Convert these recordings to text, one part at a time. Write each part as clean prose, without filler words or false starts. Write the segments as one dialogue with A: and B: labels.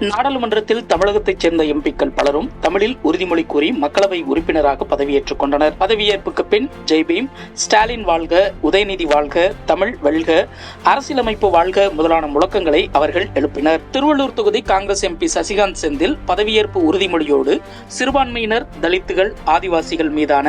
A: நாடாளுமன்றத்தில் தமிழகத்தைச் சேர்ந்த எம்பிக்கள் பலரும் தமிழில் உறுதிமொழி கூறி மக்களவை உறுப்பினராக பதவியேற்றுக் கொண்டனர். பதவியேற்புக்கு பின் ஜெய்பீம், ஸ்டாலின் வாழ்க, உதயநிதி வாழ்க, தமிழ் வெல்க, அரசியலமைப்பு வாழ்க முதலான முழக்கங்களை அவர்கள் எழுப்பினர். திருவள்ளூர் தொகுதி காங்கிரஸ் எம்பி சசிகாந்த் செந்தில் பதவியேற்பு உறுதிமொழியோடு சிறுபான்மையினர், தலித்துகள், ஆதிவாசிகள் மீதான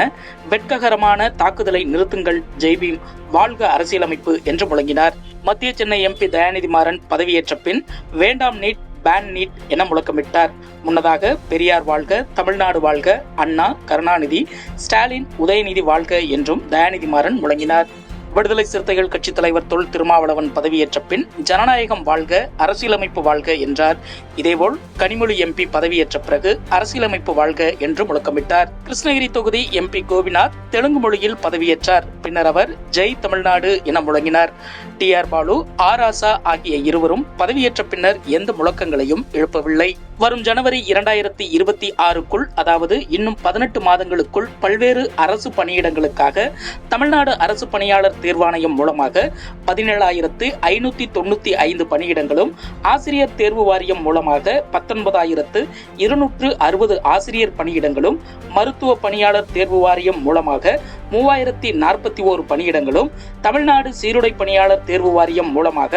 A: வெட்ககரமான தாக்குதலை நிறுத்துங்கள், ஜெய்பீம் வாழ்க அரசியலமைப்பு என்று முழங்கினார். மத்திய சென்னை எம்பி தயாநிதி மாறன் பதவியேற்ற பின் வேண்டாம் நீட், பேன் நீட் என முழக்கமிட்டார். முன்னதாக பெரியார் வாழ்க, தமிழ்நாடு வாழ்க, அண்ணா, கருணாநிதி, ஸ்டாலின், உதயநிதி வாழ்க என்றும் தயாநிதி மாறன் முழங்கினார். விடுதலை சிறுத்தைகள் கட்சித் தலைவர் தொல் திருமாவளவன் பதவியேற்ற பின் ஜனநாயகம் வாழ்க, அரசியலமைப்பு வாழ்க என்றார். இதேபோல் கனிமொழி எம்பி பதவியேற்ற பிறகு அரசியலமைப்பு வாழ்க என்று முழக்கமிட்டார். கிருஷ்ணகிரி தொகுதி எம்பி கோபிநாத் தெலுங்கு மொழியில் பதவியேற்றார். பின்னர் அவர் ஜெய் தமிழ்நாடு என முழங்கினார். TR பாலு, ஆர் ஆசா ஆகிய இருவரும் பதவியேற்ற பின்னர் எந்த முழக்கங்களையும் எழுப்பவில்லை. வரும் ஜனவரி 2026க்குள், அதாவது இன்னும் 18 மாதங்களுக்குள் பல்வேறு அரசு பணியிடங்களுக்காக தமிழ்நாடு அரசு பணியாளர் தேர்வாணையம் மூலமாக 17,595 பணியிடங்களும், ஆசிரியர் தேர்வு வாரியம் மூலமாக 19,260 ஆசிரியர் பணியிடங்களும், மருத்துவ பணியாளர் தேர்வு வாரியம் மூலமாக 3,041 பணியிடங்களும், தமிழ்நாடு சீருடை பணியாளர் தேர்வு வாரியம் மூலமாக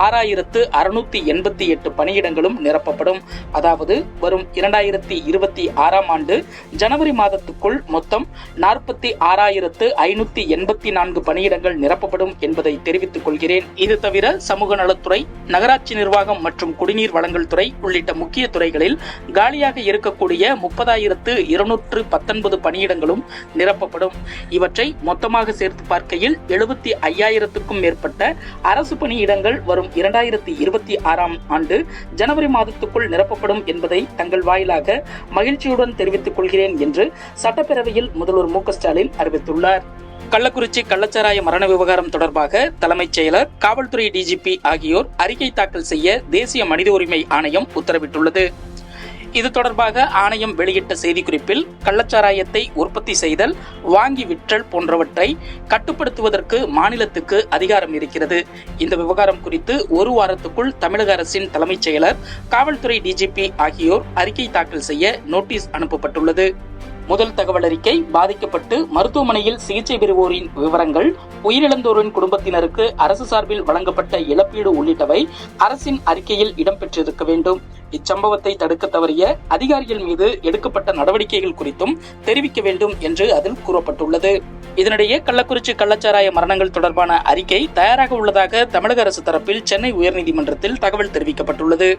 A: 6,688 பணியிடங்களும் நிரப்பப்படும். அதாவது வரும் 2026ஆம் ஆண்டு ஜனவரி மாதத்துக்குள் மொத்தம் 46,584 பணியிடங்கள் நிரப்பப்படும் என்பதை தெரிவித்துக் கொள்கிறேன். இது தவிர சமூக நலத்துறை, நகராட்சி நிர்வாகம் மற்றும் குடிநீர் வழங்கல் துறை உள்ளிட்ட முக்கிய துறைகளில் காலியாக இருக்கக்கூடிய 30,219 பணியிடங்களும் நிரப்பப்படும். இவற்றை மொத்தமாக சேர்த்து பார்க்கையில் 75,000க்கும் மேற்பட்ட அரசு பணியிடங்கள் வரும் 2026ஆம் ஆண்டு ஜனவரி மாதத்துக்குள் நிரப்பப்படும் என்பதை தங்கள் வாயிலாக மகிழ்ச்சியுடன் தெரிவித்துக் கொள்கிறேன் என்று சட்டப்பேரவையில் முதல்வர் மு க ஸ்டாலின் அறிவித்துள்ளார். கள்ளக்குறிச்சி கள்ளச்சாராய மரண விவகாரம் தொடர்பாக தலைமைச் செயலர், காவல்துறை DGP ஆகியோர் அறிக்கை தாக்கல் செய்ய தேசிய மனித உரிமை ஆணையம் உத்தரவிட்டுள்ளது. இது தொடர்பாக ஆணையம் வெளியிட்ட செய்திக்குறிப்பில், கள்ளச்சாராயத்தை உற்பத்தி செய்தல், வாங்கி விற்றல் போன்றவற்றை கட்டுப்படுத்துவதற்கு மாநிலத்துக்கு அதிகாரம் இருக்கிறது. இந்த விவகாரம் குறித்து ஒரு வாரத்துக்குள் தமிழக அரசின் தலைமைச் செயலர், காவல்துறை DGP ஆகியோர் அறிக்கை தாக்கல் செய்ய நோட்டீஸ் அனுப்பப்பட்டுள்ளது. முதல் தகவல் அறிக்கை, பாதிக்கப்பட்டு மருத்துவமனையில் சிகிச்சை பெறுவோரின் விவரங்கள், உயிரிழந்தோரின் குடும்பத்தினருக்கு அரசு சார்பில் வழங்கப்பட்ட இழப்பீடு உள்ளிட்டவை அரசின் அறிக்கையில் இடம்பெற்றிருக்க வேண்டும். இச்சம்பவத்தை தடுக்க தவறிய அதிகாரிகள் மீது எடுக்கப்பட்ட நடவடிக்கைகள் குறித்தும் தெரிவிக்க வேண்டும் என்று அதில் கூறப்பட்டுள்ளது. இதனிடையே கள்ளக்குறிச்சி கள்ளச்சாராய மரணங்கள் தொடர்பான அறிக்கை தயாராக உள்ளதாக தமிழக அரசு தரப்பில் சென்னை உயர்நீதிமன்றத்தில் தகவல் தெரிவிக்கப்பட்டுள்ளது.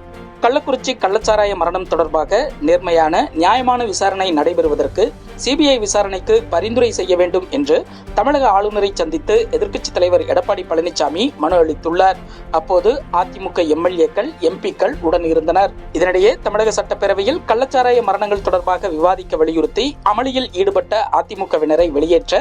A: கள்ளக்குறிச்சி கள்ளச்சாராய மரணம் தொடர்பாக நேர்மையான, நியாயமான விசாரணை நடைபெறுவதற்கு CBI விசாரணைக்கு பரிந்துரை செய்ய வேண்டும் என்று தமிழக ஆளுநரை சந்தித்து எதிர்க்கட்சித் தலைவர் எடப்பாடி பழனிசாமி மனு அளித்துள்ளார். அப்போது அதிமுக MLAக்கள், MPக்கள் உடன் இருந்தனர். இதனிடையே தமிழக சட்டப்பேரவையில் கள்ளச்சாராய மரணங்கள் தொடர்பாக விவாதிக்க வலியுறுத்தி அமளியில் ஈடுபட்ட அதிமுகவினரை வெளியேற்ற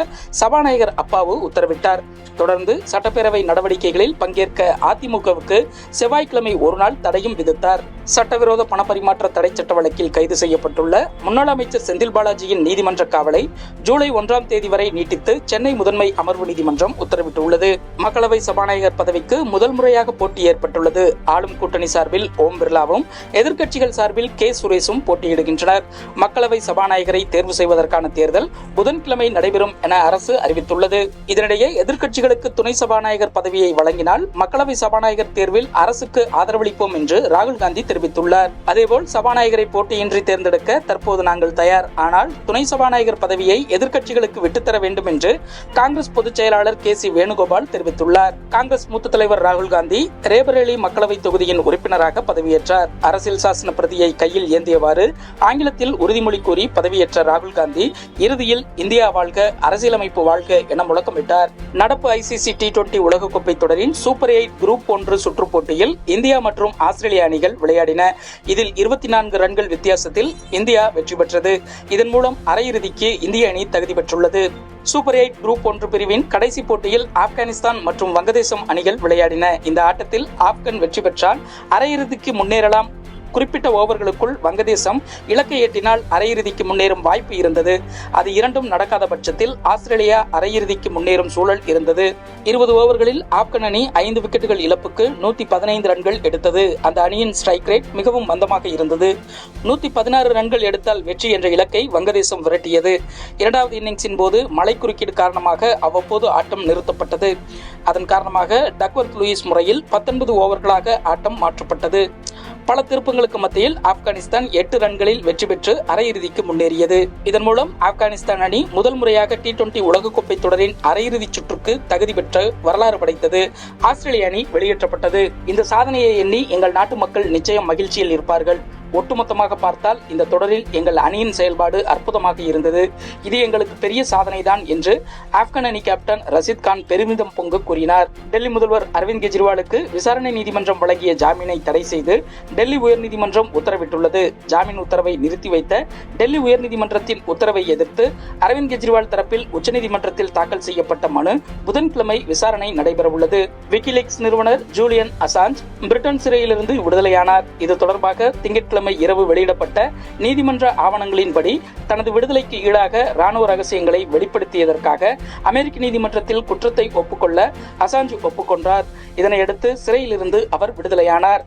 A: சபாநாயகர் அப்பாவு உத்தரவிட்டார். தொடர்ந்து சட்டப்பேரவை நடவடிக்கைகளில் பங்கேற்க அதிமுகவுக்கு செவ்வாய்க்கிழமை ஒருநாள் தடையும் விதித்தார். சட்டவிரோத பணப்பரிமாற்ற தடை சட்ட வழக்கில் கைது செய்யப்பட்டுள்ள முன்னாள் அமைச்சர் செந்தில் பாலாஜியின் நீதிமன்ற காவலை ஜூலை 1ஆம் தேதி வரை நீட்டித்து சென்னை முதன்மை அமர்வு நீதிமன்றம் உத்தரவிட்டுள்ளது. மக்களவை சபாநாயகர் பதவிக்கு முதல் முறையாக போட்டி ஏற்பட்டுள்ளது. ஆளும் கூட்டணி சார்பில் ஓம் பிர்லாவும், எதிர்க்கட்சிகள் சார்பில் K சுரேஷும் போட்டியிடுகின்றனர். மக்களவை சபாநாயகரை தேர்வு செய்வதற்கான தேர்தல் புதன்கிழமை நடைபெறும் என அரசு அறிவித்துள்ளது. இதனிடையே எதிர்க்கட்சிகளுக்கு துணை சபாநாயகர் பதவியை வழங்கினால் மக்களவை சபாநாயகர் தேர்வில் அரசுக்கு ஆதரவளிப்போம் என்று ராகுல் காந்தி தெரிவித்துள்ளார். அதேபோல் சபாநாயகரை போட்டியின்றி தேர்ந்தெடுக்க தற்போது நாங்கள் தயார், ஆனால் துணை சபாநாயகர் பதவியை எதிர்க்கட்சிகளுக்கு விட்டுத்தர வேண்டும் என்று காங்கிரஸ் பொதுச் செயலாளர் KC வேணுகோபால் தெரிவித்துள்ளார். காங்கிரஸ் மூத்த தலைவர் ராகுல் காந்தி ரேபரேலி மக்களவை தொகுதியின் உறுப்பினராக பதவியேற்றார். அரசியல் சாசன பிரதியை கையில் ஏந்தியவாறு ஆங்கிலத்தில் உறுதிமொழி கூறி பதவியேற்ற ராகுல் காந்தி இறுதியில் இந்தியா வாழ்க, அரசியலமைப்பு வாழ்க என முழக்கமிட்டார். நடப்பு ICC T20 உலகக்கோப்பை தொடரின் சூப்பர் 8 குரூப் 1 சுற்றுப் போட்டியில் இந்தியா மற்றும் ஆஸ்திரேலிய அணிகள் விளையாடின. இதில் 24 ரன்கள் வித்தியாசத்தில் இந்தியா வெற்றி பெற்றது. இதன் மூலம் அரையிறுதிக்கு இந்திய அணி தகுதி பெற்றுள்ளது. சூப்பர் 8 குரூப் 1 பிரிவின் கடைசி போட்டியில் ஆப்கானிஸ்தான் மற்றும் வங்கதேசம் அணிகள் விளையாடின. இந்த ஆட்டத்தில் ஆப்கன் வெற்றி பெற்றால் அரையிறுதிக்கு முன்னேறலாம். குறிப்பிட்ட ஓவர்களுக்குள் வங்கதேசம் இலக்கை எட்டினால் அரையிறுதிக்கு முன்னேறும் வாய்ப்பு இருந்தது. அது இரண்டும் நடக்காத பட்சத்தில் ஆஸ்திரேலியா அரையிறுதிக்கு முன்னேறும் சூழல் இருந்தது. 20 ஓவர்களில் ஆப்கன் அணி 5 விக்கெட்டுகள் இழப்புக்கு 115 ரன்கள் எடுத்தது. அந்த அணியின் ஸ்ட்ரைக் ரேட் மிகவும் மந்தமாக இருந்தது. 116 ரன்கள் எடுத்தால் வெற்றி என்ற இலக்கை வங்கதேசம் விரட்டியது. இரண்டாவது இன்னிங்ஸின் போது மழை குறுக்கீடு காரணமாக அவ்வப்போது ஆட்டம் நிறுத்தப்பட்டது. அதன் காரணமாக டக்வர்த் லூயிஸ் முறையில் 19 ஓவர்களாக ஆட்டம் மாற்றப்பட்டது. பல திருப்பங்களுக்கு மத்தியில் ஆப்கானிஸ்தான் 8 ரன்களில் வெற்றி பெற்று அரையிறுதிக்கு முன்னேறியது. இதன் மூலம் ஆப்கானிஸ்தான் அணி முதல் முறையாக T20 உலகக்கோப்பை தொடரின் அரையிறுதிச் சுற்றுக்கு தகுதி பெற்று வரலாறு படைத்தது. ஆஸ்திரேலிய அணி வெளியேற்றப்பட்டது. இந்த சாதனையை எண்ணி எங்கள் நாட்டு மக்கள் நிச்சயம் மகிழ்ச்சியில் இருப்பார்கள். ஒட்டுமொத்தமாக பார்த்தால் இந்த தொடரில் எங்கள் அணியின் செயல்பாடு அற்புதமாக இருந்தது. இது எங்களுக்கு பெரிய சாதனைதான் என்று ஆப்கன் அணி கேப்டன் ரஷீத் கான் பெருமிதம் பொங்க கூறினார். டெல்லி முதல்வர் அரவிந்த் கெஜ்ரிவாலுக்கு விசாரணை நீதிமன்றம் வழங்கிய ஜாமீனை தடை செய்து டெல்லி உயர்நீதிமன்றம் உத்தரவிட்டுள்ளது. ஜாமீன் உத்தரவை நிறுத்தி வைத்த டெல்லி உயர்நீதிமன்றத்தின் உத்தரவை எதிர்த்து அரவிந்த் கெஜ்ரிவால் தரப்பில் உச்சநீதிமன்றத்தில் தாக்கல் செய்யப்பட்ட மனு புதன்கிழமை விசாரணை நடைபெறவுள்ளது. விக்கிலீக்ஸ் நிறுவனர் ஜூலியன் அசாஞ்ச் பிரிட்டன் சிறையிலிருந்து விடுதலையானார். இது தொடர்பாக திங்கட்கிழமை இரவு வெளியிடப்பட்ட நீதிமன்ற ஆவணங்களின்படி தனது விடுதலைக்கு ஈடாக ராணுவ ரகசியங்களை வெளிப்படுத்தியதற்காக அமெரிக்க நீதிமன்றத்தில் குற்றத்தை ஒப்புக்கொள்ள அசாஞ்ச் ஒப்புக்கொண்டார். இதனையடுத்து சிறையிலிருந்து அவர் விடுதலையானார்.